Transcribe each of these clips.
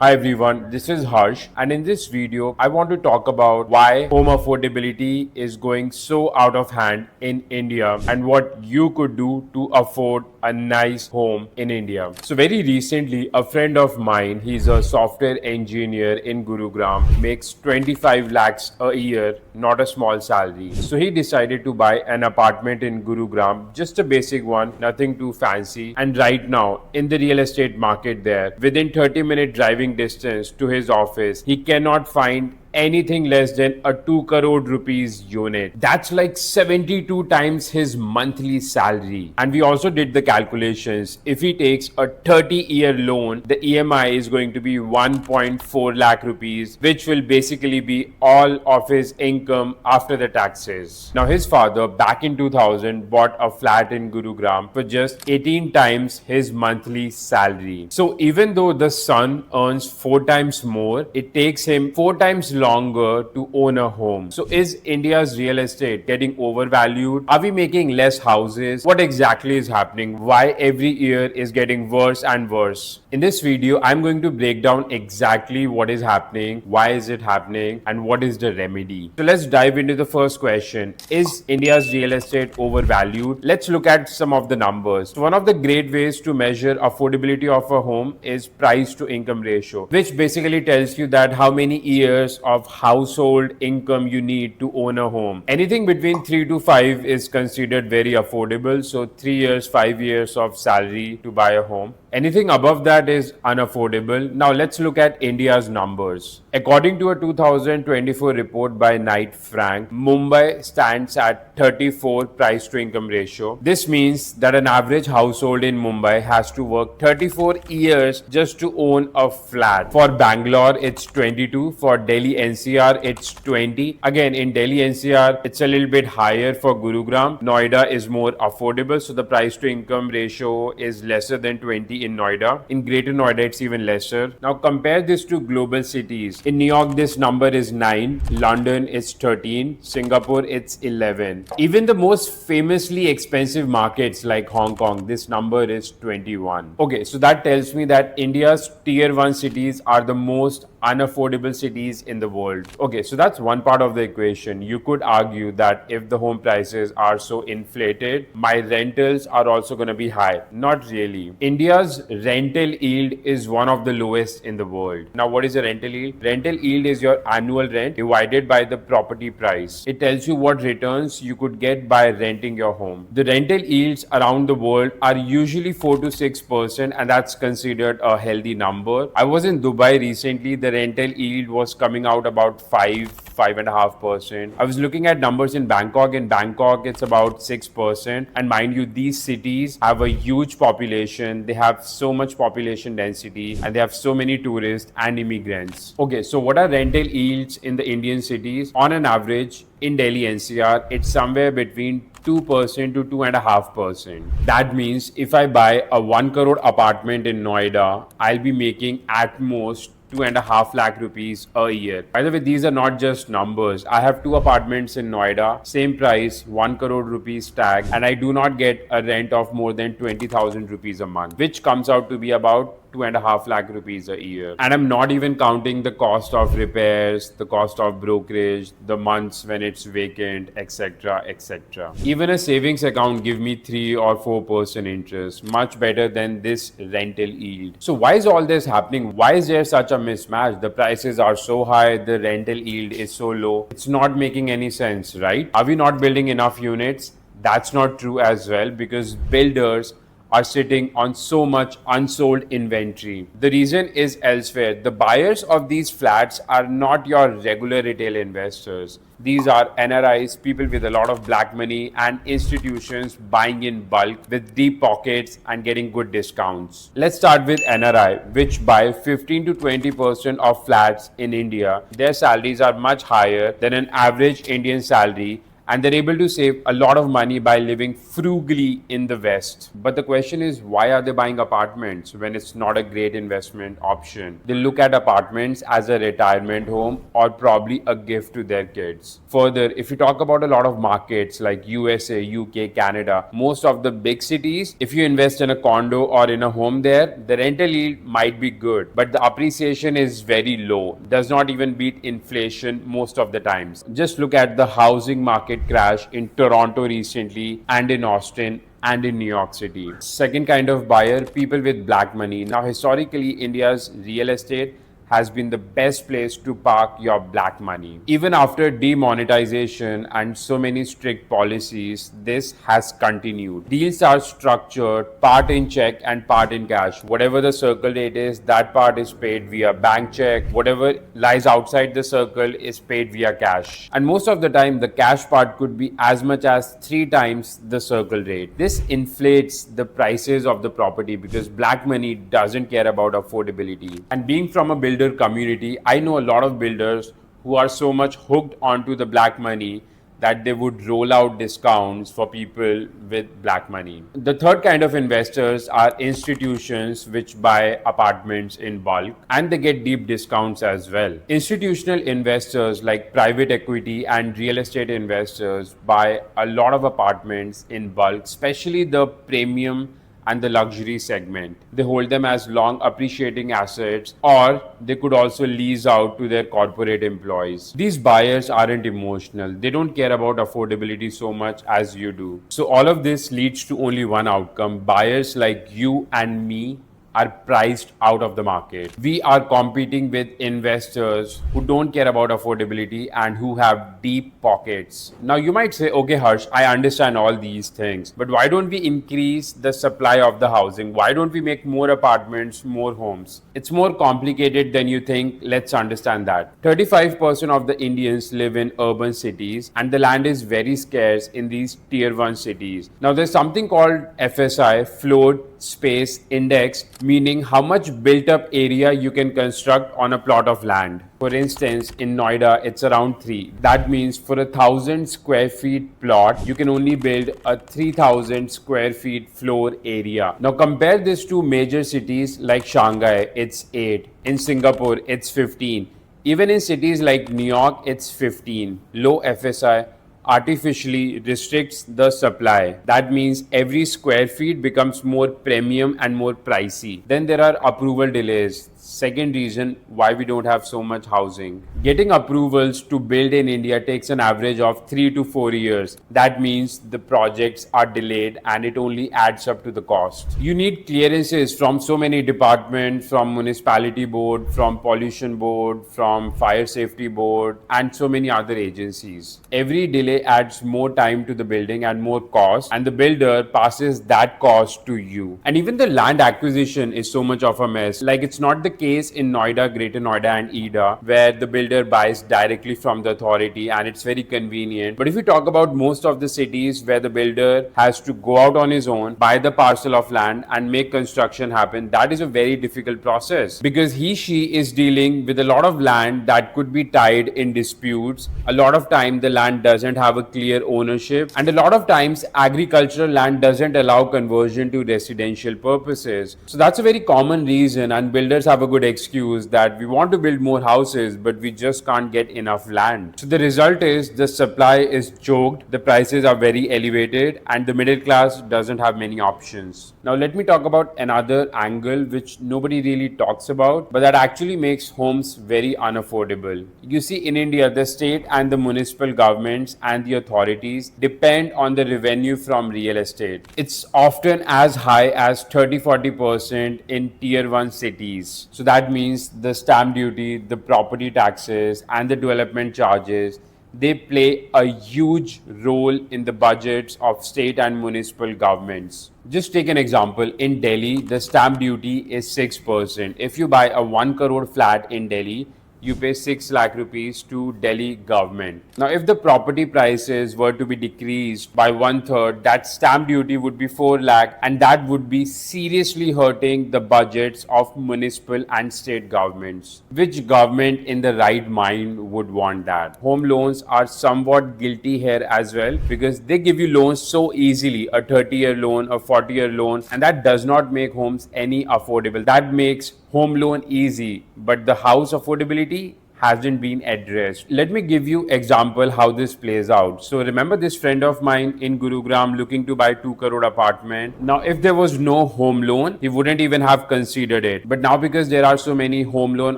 Hi everyone, this is Harsh, and in this video I want to talk about why home affordability is going so out of hand in India and what you could do to afford a nice home in India. So very recently a friend of mine, he's a software engineer in Gurugram, makes 25 lakhs a year, not a small salary. So he decided to buy an apartment in Gurugram, just a basic one, nothing too fancy. And right now in the real estate market there, within 30-minute driving distance to his office, he cannot find anything less than a 2 crore rupees unit. That's like 72 times his monthly salary. And we also did the calculations. If he takes a 30-year loan, the EMI is going to be 1.4 lakh rupees, which will basically be all of his income after the taxes. Now his father back in 2000 bought a flat in Gurugram for just 18 times his monthly salary. So even though the son earns 4 times more, it takes him 4 times longer to own a home. So is India's real estate getting overvalued? Are we making less houses? What exactly is happening? Why every year is getting worse and worse? In this video, I'm going to break down exactly what is happening, why is it happening, and what is the remedy. So let's dive into the first question. Is India's real estate overvalued? Let's look at some of the numbers. So one of the great ways to measure affordability of a home is price to income ratio, which basically tells you that how many years of household income you need to own a home. Anything between 3 to 5 is considered very affordable. So 3 years, 5 years of salary to buy a home. Anything above that is unaffordable. Now let's look at India's numbers. According to a 2024 report by Knight Frank, Mumbai stands at 34 price to income ratio. This means that an average household in Mumbai has to work 34 years just to own a flat. For Bangalore, it's 22. For Delhi NCR, it's 20. Again, in Delhi NCR, it's a little bit higher for Gurugram. Noida is more affordable, so the price to income ratio is lesser than 20 in Noida. In Greater Noida, it's even lesser. Now compare this to global cities. In New York, this number is 9. London is 13. Singapore, it's 11. Even the most famously expensive markets like Hong Kong, this number is 21. Okay, so that tells me that India's tier 1 cities are the most unaffordable cities in the world. Okay, so that's one part of the equation. You could argue that if the home prices are so inflated, my rentals are also going to be high. Not really. India's rental yield is one of the lowest in the world. Now, what is a rental yield? Rental yield is your annual rent divided by the property price. It tells you what returns you could get by renting your home. The rental yields around the world are usually 4 to 6%, and that's considered a healthy number. I was in Dubai recently. The rental yield was coming out about 5.5%. I was looking at numbers in Bangkok. In Bangkok, it's about 6%. And mind you, these cities have a huge population. They have so much population density and they have so many tourists and immigrants. Okay, so what are rental yields in the Indian cities? On an average, in Delhi NCR, it's somewhere between 2% to 2.5%. That means if I buy a 1 crore apartment in Noida, I'll be making at most 2.5 lakh rupees a year. By the way, these are not just numbers. I have 2 apartments in Noida, same price, 1 crore rupees tag, and I do not get a rent of more than 20,000 rupees a month, which comes out to be about 2.5 lakh rupees a year. And I'm not even counting the cost of repairs, the cost of brokerage, the months when it's vacant, etc., etc. Even a savings account give me 3 or 4% interest, much better than this rental yield. So why is all this happening? Why is there such a mismatch? The prices are so high, the rental yield is so low. It's not making any sense, right? Are we not building enough units? That's not true as well, because builders are sitting on so much unsold inventory. The reason is elsewhere. The buyers of these flats are not your regular retail investors. These are NRIs, people with a lot of black money, and institutions buying in bulk with deep pockets and getting good discounts. Let's start with NRI, which buy 15 to 20% of flats in India. Their salaries are much higher than an average Indian salary, and they're able to save a lot of money by living frugally in the West. But the question is, why are they buying apartments when it's not a great investment option? They look at apartments as a retirement home or probably a gift to their kids. Further, if you talk about a lot of markets like USA, UK, Canada, most of the big cities, if you invest in a condo or in a home there, the rental yield might be good, but the appreciation is very low, does not even beat inflation most of the times. Just look at the housing market crash in Toronto recently and in Austin and in New York City. Second kind of buyer, people with black money. Now, historically, India's real estate has been the best place to park your black money. Even after demonetization and so many strict policies, this has continued. Deals are structured, part in check and part in cash. Whatever the circle rate is, that part is paid via bank check. Whatever lies outside the circle is paid via cash. And most of the time, the cash part could be as much as 3 times the circle rate. This inflates the prices of the property because black money doesn't care about affordability. And being from a builder community, I know a lot of builders who are so much hooked onto the black money that they would roll out discounts for people with black money. The third kind of investors are institutions which buy apartments in bulk, and they get deep discounts as well. Institutional investors like private equity and real estate investors buy a lot of apartments in bulk, especially the premium and the luxury segment. They hold them as long appreciating assets, or they could also lease out to their corporate employees. These buyers aren't emotional. They don't care about affordability so much as you do. So all of this leads to only one outcome. Buyers like you and me are priced out of the market. We are competing with investors who don't care about affordability and who have deep pockets. Now you might say, okay Harsh, I understand all these things, but why don't we increase the supply of the housing? Why don't we make more apartments, more homes? It's more complicated than you think. Let's understand that. 35% of the Indians live in urban cities, and the land is very scarce in these tier 1 cities. Now there's something called FSI, Flood Space Index, meaning how much built up area you can construct on a plot of land. For instance, in Noida, it's around 3. That means for 1,000 square feet plot, you can only build a 3,000 square feet floor area. Now compare this to major cities like Shanghai, it's 8. In Singapore, it's 15. Even in cities like New York, it's 15. Low FSI artificially restricts the supply. That means every square feet becomes more premium and more pricey. Then there are approval delays. Second reason why we don't have so much housing. Getting approvals to build in India takes an average of 3 to 4 years. That means the projects are delayed and it only adds up to the cost. You need clearances from so many departments, from municipality board, from pollution board, from fire safety board, and so many other agencies. Every delay adds more time to the building and more cost, and the builder passes that cost to you. And even the land acquisition is so much of a mess. Like, it's not the case in Noida, Greater Noida and Ida, where the builder buys directly from the authority and it's very convenient. But if you talk about most of the cities where the builder has to go out on his own, buy the parcel of land and make construction happen, that is a very difficult process because she is dealing with a lot of land that could be tied in disputes. A lot of time the land doesn't have a clear ownership, and a lot of times agricultural land doesn't allow conversion to residential purposes. So that's a very common reason, and builders have a good excuse that we want to build more houses but we just can't get enough land. So the result is the supply is choked, the prices are very elevated, and the middle class doesn't have many options. Now let me talk about another angle which nobody really talks about, but that actually makes homes very unaffordable. You see, in India, the state and the municipal governments and the authorities depend on the revenue from real estate. It's often as high as 30-40% in tier 1 cities. So that means the stamp duty, the property taxes, and the development charges, they play a huge role in the budgets of state and municipal governments. Just take an example. In Delhi, the stamp duty is 6%. If you buy a 1 crore flat in Delhi, you pay 6 lakh rupees to Delhi government. Now, if the property prices were to be decreased by 1/3, that stamp duty would be 4 lakh, and that would be seriously hurting the budgets of municipal and state governments. Which government in the right mind would want that? Home loans are somewhat guilty here as well, because they give you loans so easily, a 30-year loan, a 40-year loan, and that does not make homes any affordable. That makes home loan easy, but the house affordability hasn't been addressed. Let me give you example how this plays out. So remember this friend of mine in Gurugram looking to buy 2 crore apartment. Now if there was no home loan, he wouldn't even have considered it. But now because there are so many home loan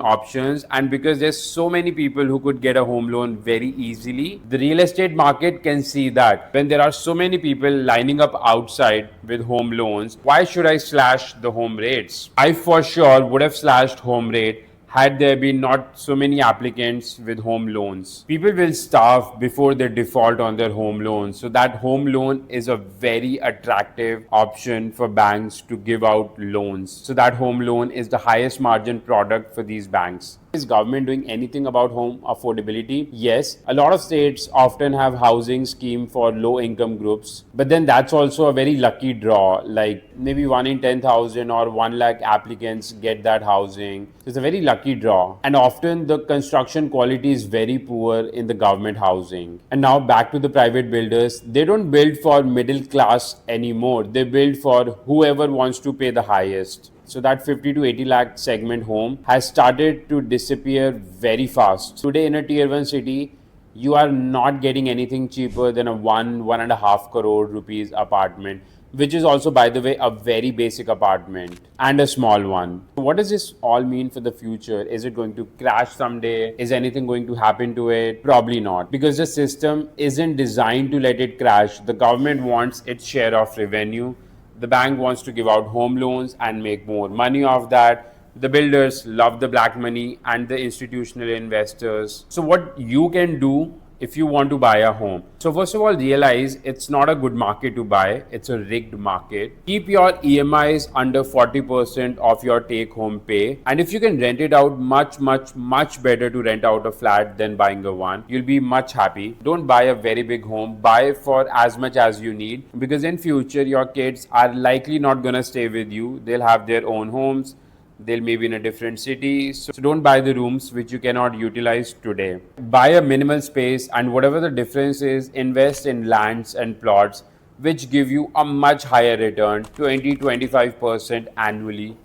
options, and because there's so many people who could get a home loan very easily, the real estate market can see that when there are so many people lining up outside with home loans, why should I slash the home rates? I for sure would have slashed home rate had there been not so many applicants with home loans. People will starve before they default on their home loans. So that home loan is a very attractive option for banks to give out loans. So that home loan is the highest margin product for these banks. Is government doing anything about home affordability? Yes, a lot of states often have housing scheme for low income groups, but then that's also a very lucky draw, like maybe 1 in 10,000 or 1 lakh applicants get that housing. It's a very lucky draw, and often the construction quality is very poor in the government housing. And now back to the private builders, they don't build for middle class anymore, they build for whoever wants to pay the highest. So that 50 to 80 lakh segment home has started to disappear very fast. Today in a tier 1 city, you are not getting anything cheaper than a 1.5 crore rupees apartment, which is also, by the way, a very basic apartment and a small one. What does this all mean for the future? Is it going to crash someday? Is anything going to happen to it? Probably not, because the system isn't designed to let it crash. The government wants its share of revenue. The bank wants to give out home loans and make more money off that. The builders love the black money and the institutional investors. So what you can do if you want to buy a home? So first of all, realize it's not a good market to buy. It's a rigged market. Keep your EMIs under 40% of your take home pay. And if you can rent it out, much better to rent out a flat than buying a one. You'll be much happy. Don't buy a very big home. Buy for as much as you need, because in future your kids are likely not gonna stay with you. They'll have their own homes. They'll maybe in a different city. So don't buy the rooms which you cannot utilize today. Buy a minimal space, and whatever the difference is, invest in lands and plots which give you a much higher return, 20-25% annually.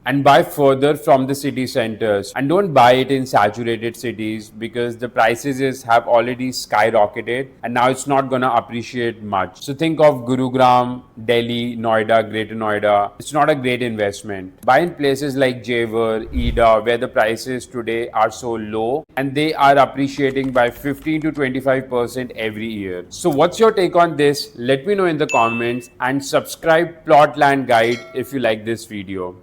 And buy further from the city centers, and don't buy it in saturated cities, because the prices have already skyrocketed and now it's not gonna appreciate much. So think of Gurugram, Delhi, Noida, Greater Noida. It's not a great investment. Buy in places like Jewar, Ida, where the prices today are so low and they are appreciating by 15-25% every year. So what's your take on this? Let me know in the comments, and subscribe Plot Land Guide if you like this video.